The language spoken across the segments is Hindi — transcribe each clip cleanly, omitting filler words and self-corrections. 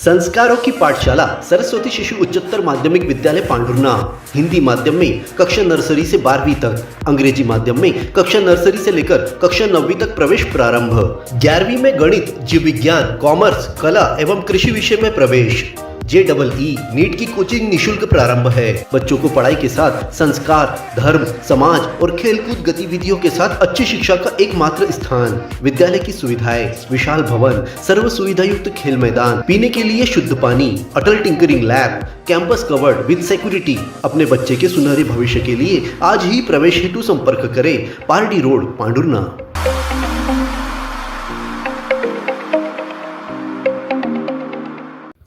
संस्कारों की पाठशाला सरस्वती शिशु उच्चतर माध्यमिक विद्यालय पांडुरना। हिंदी माध्यम में कक्षा नर्सरी से 12वीं तक, अंग्रेजी माध्यम में कक्षा नर्सरी से लेकर कक्षा 9वीं तक प्रवेश प्रारंभ। 11वीं में गणित, जीव विज्ञान, कॉमर्स, कला एवं कृषि विषय में प्रवेश। JEE नीट की कोचिंग निशुल्क प्रारंभ है। बच्चों को पढ़ाई के साथ संस्कार, धर्म, समाज और खेलकूद गतिविधियों के साथ अच्छी शिक्षा का एकमात्र स्थान। विद्यालय की सुविधाएं: विशाल भवन, सर्व सुविधा युक्त खेल मैदान, पीने के लिए शुद्ध पानी, Atal tinkering lab, campus covered with security. अपने बच्चे के सुनहरे भविष्य के लिए आज ही प्रवेश हेतु संपर्क करें। पारडी रोड, पांडुरना।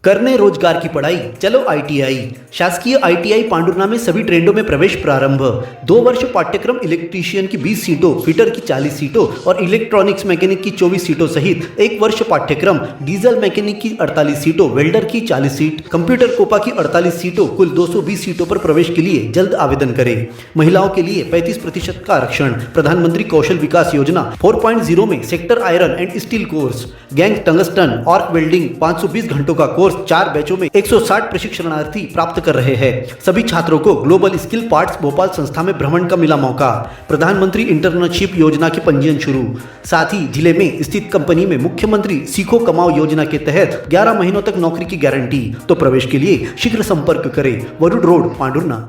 करने रोजगार की पढ़ाई, चलो ITI। शासकीय ITI पांडुरना में सभी ट्रेडों में प्रवेश प्रारंभ। 2 वर्ष पाठ्यक्रम इलेक्ट्रीशियन की 20 सीटों, फिटर की 40 सीटों और इलेक्ट्रॉनिक्स मैकेनिक की 24 सीटों सहित 1 वर्ष पाठ्यक्रम डीजल मैकेनिक की 48 सीटों, वेल्डर की 40 सीट, कंप्यूटर कोपा की 48 सीटों, कुल 220 सीटों पर प्रवेश के लिए जल्द आवेदन करें। महिलाओं के लिए 35% का आरक्षण। प्रधानमंत्री कौशल विकास योजना 4.0 में sector iron and steel course, gang tungsten, arc welding 520 घंटों का कोर्स 4 बैचों में 160 प्रशिक्षणार्थी प्राप्त कर रहे हैं। सभी छात्रों को ग्लोबल स्किल पार्ट्स भोपाल संस्था में भ्रमण का मिला मौका। प्रधानमंत्री इंटर्नशिप योजना के पंजीयन शुरू। साथ ही जिले में स्थित कंपनी में मुख्यमंत्री सीखो कमाओ योजना के तहत 11 महीनों तक नौकरी की गारंटी। तो प्रवेश के लिए शीघ्र संपर्क करें। वरुड रोड, पांडुरना।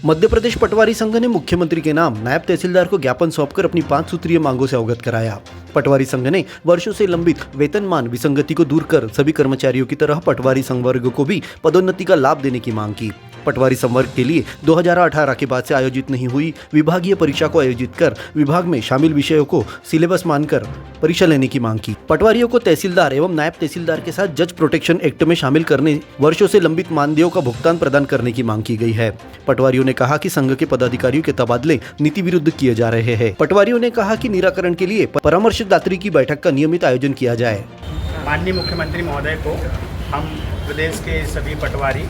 मध्य प्रदेश पटवारी संघ ने मुख्यमंत्री के नाम नायब तहसीलदार को ज्ञापन सौंपकर अपनी 5 सूत्रीय मांगों से अवगत कराया। पटवारी संघ ने वर्षों से लंबित वेतनमान विसंगति को दूर कर सभी कर्मचारियों की तरह पटवारी संवर्ग को भी पदोन्नति का लाभ देने की मांग की। पटवारी संवर्ग के लिए 2018 के बाद से आयोजित नहीं हुई विभागीय परीक्षा को आयोजित कर विभाग में शामिल विषयों को सिलेबस मानकर परीक्षा लेने की मांग की। पटवारियों को तहसीलदार एवं नायब तहसीलदार के साथ जज प्रोटेक्शन एक्ट में शामिल करने, वर्षों से लंबित मानदेयों का भुगतान प्रदान करने की मांग की गई है। पटवारियों ने कहा कि संघ के पदाधिकारियों के तबादले नीति विरुद्ध किए जा रहे हैं। पटवारियों ने कहा कि निराकरण के लिए परामर्शदात्री की बैठक का नियमित आयोजन किया जाए। माननीय मुख्यमंत्री महोदय को हम प्रदेश के सभी पटवारी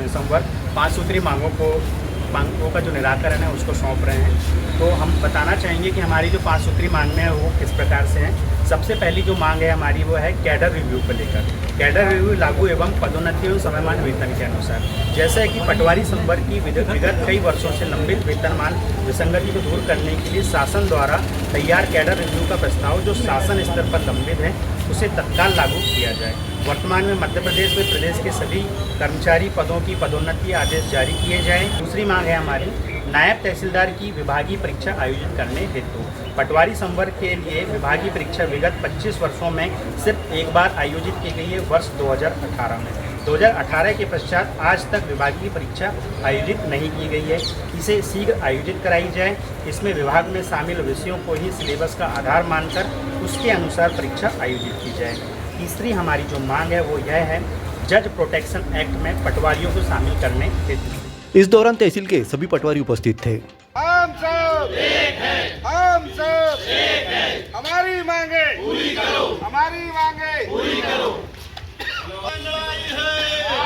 संवर्ग 5 सूत्री मांगों का जो निराकरण है उसको सौंप रहे हैं। तो हम बताना चाहेंगे कि हमारी जो 5 सूत्री मांगें हैं वो किस प्रकार से हैं। सबसे पहली जो मांग है हमारी वो है कैडर रिव्यू को लेकर। कैडर रिव्यू लागू एवं पदोन्नति एवं समयमान वेतन के अनुसार। जैसा कि पटवारी संवर्ग की विगत कई वर्षों से लंबित वेतनमान विसंगति को दूर करने के लिए शासन द्वारा तैयार कैडर रिव्यू का प्रस्ताव जो शासन स्तर पर लंबित है उसे तत्काल लागू किया जाए। वर्तमान में मध्य प्रदेश में प्रदेश के सभी कर्मचारी पदों की पदोन्नति आदेश जारी किए जाएं। दूसरी मांग है हमारी नायब तहसीलदार की विभागीय परीक्षा आयोजित करने हेतु। पटवारी संवर्ग के लिए विभागीय परीक्षा विगत 25 वर्षों में सिर्फ एक बार आयोजित की गई है, वर्ष 2018 में। 2018 के पश्चात आज तक विभागीय परीक्षा आयोजित नहीं की गई है। इसे शीघ्र आयोजित कराई जाए। इसमें विभाग में शामिल विषयों को ही सिलेबस का आधार मानकर उसके अनुसार परीक्षा आयोजित की जाए। तीसरी हमारी जो मांग है वो यह है जज प्रोटेक्शन एक्ट में पटवारियों को शामिल करने हेतु। इस दौरान तहसील के सभी पटवारी उपस्थित थे। हम सब एक हैं, हम सब एक हैं। हमारी मांगे पूरी करो, हमारी मांगे पूरी करो। लड़ाई है,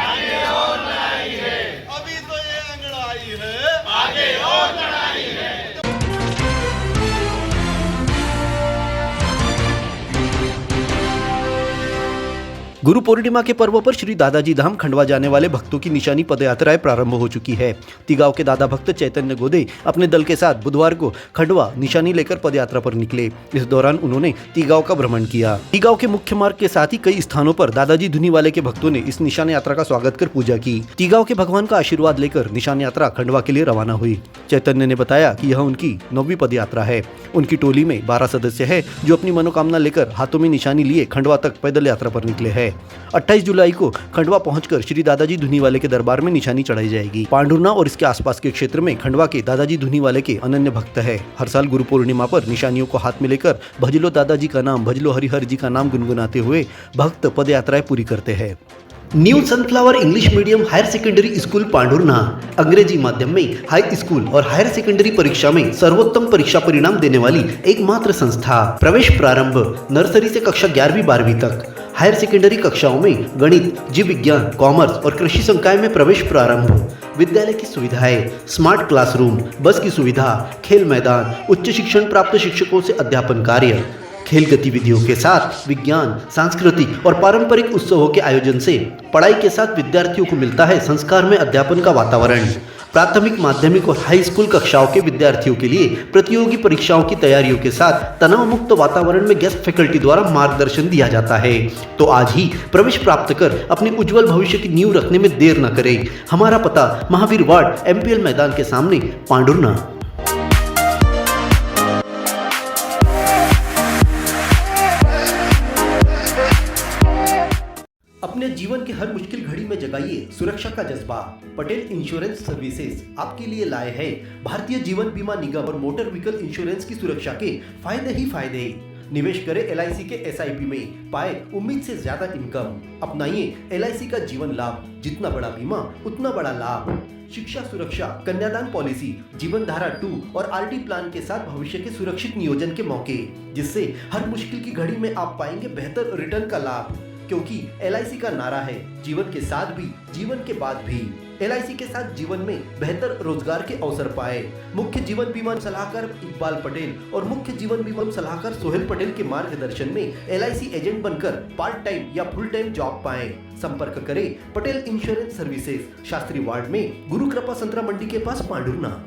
आगे और लड़ाई है। अभी तो ये लड़ाई है, आगे और लड़ाई है। गुरु पूर्णिमा के पर्व पर श्री दादाजी धाम खंडवा जाने वाले भक्तों की निशानी पदयात्राएं प्रारंभ हो चुकी है। तिगांव के दादा भक्त चैतन्य गोदे अपने दल के साथ बुधवार को खंडवा निशानी लेकर पदयात्रा पर निकले। इस दौरान उन्होंने तिगांव का भ्रमण किया। तिगांव के मुख्य मार्ग के साथ ही कई स्थानों पर दादाजी धुनी वाले के भक्तों ने इस निशान यात्रा का स्वागत कर पूजा की। तिगांव के भगवान का आशीर्वाद लेकर निशान यात्रा खंडवा के लिए रवाना हुई। चैतन्य ने बताया कि यह उनकी 9वीं पदयात्रा है। उनकी टोली में 12 सदस्य है जो अपनी मनोकामना लेकर हाथों में निशानी लिए खंडवा तक पैदल यात्रा पर निकले हैं। 28 जुलाई को खंडवा पहुंचकर श्री दादाजी धुनी वाले के दरबार में निशानी चढ़ाई जाएगी। पांडुरना और इसके आसपास के क्षेत्र में खंडवा के दादाजी धुनी वाले के अनन्य भक्त है। हर साल गुरु पूर्णिमा पर निशानियों को हाथ में लेकर भजलो दादाजी का नाम, भजलो हरिहर जी का नाम गुनगुनाते हुए भक्त पद यात्राएं पूरी करते हैं। New Sunflower English medium higher secondary school Pandhurna अंग्रेजी माध्यम में हाई स्कूल और हायर सेकेंडरी परीक्षा में सर्वोत्तम परीक्षा परिणाम देने वाली एकमात्र संस्था। प्रवेश प्रारंभ नर्सरी से कक्षा 11वीं 12वीं तक। हायर सेकेंडरी कक्षाओं में गणित, जीव विज्ञान, कॉमर्स और कृषि संकाय में प्रवेश प्रारंभ। विद्यालय की सुविधाएं, स्मार्ट क्लासरूम, बस की सुविधा, खेल मैदान, उच्च शिक्षण प्राप्त शिक्षकों से अध्यापन कार्य, खेल गतिविधियों के साथ विज्ञान, सांस्कृतिक और पारंपरिक उत्सवों के आयोजन से पढ़ाई के साथ विद्यार्थियों को मिलता है संस्कार में अध्यापन का वातावरण। प्राथमिक, माध्यमिक और हाई स्कूल कक्षाओं के विद्यार्थियों के लिए प्रतियोगी परीक्षाओं की तैयारियों के साथ तनाव मुक्त वातावरण में गेस्ट फैकल्टी द्वारा मार्गदर्शन दिया जाता है। तो आज ही प्रवेश प्राप्त कर अपने उज्जवल भविष्य की नींव रखने में देर न करें। हमारा पता महावीर वार्ड, MPL मैदान के सामने, पांडुरना। अपने जीवन के हर मुश्किल घड़ी में जगाइए सुरक्षा का जज्बा। पटेल इंश्योरेंस सर्विसेज आपके लिए लाए हैं भारतीय जीवन बीमा निगम और मोटर व्हीकल इंश्योरेंस की सुरक्षा के फायदे ही फायदे। निवेश करें LIC के SIP में, पाए उम्मीद से ज्यादा इनकम। अपनाइए LIC का जीवन लाभ, जितना बड़ा बीमा उतना बड़ा लाभ। शिक्षा सुरक्षा, कन्यादान पॉलिसी, जीवन धारा 2 और RD प्लान के साथ भविष्य के सुरक्षित नियोजन के मौके, जिससे हर मुश्किल की घड़ी में आप पाएंगे बेहतर रिटर्न का लाभ। क्योंकि LIC का नारा है जीवन के साथ भी, जीवन के बाद भी। LIC के साथ जीवन में बेहतर रोजगार के अवसर पाए। मुख्य जीवन बीमा सलाहकार इकबाल पटेल और मुख्य जीवन बीमा सलाहकार सोहेल पटेल के मार्गदर्शन में LIC एजेंट बनकर पार्ट टाइम या फुल टाइम जॉब पाएं। संपर्क करें Patel insurance services, Shastri ward में, गुरु कृपा संतरा मंडी के पास, पांडुरना।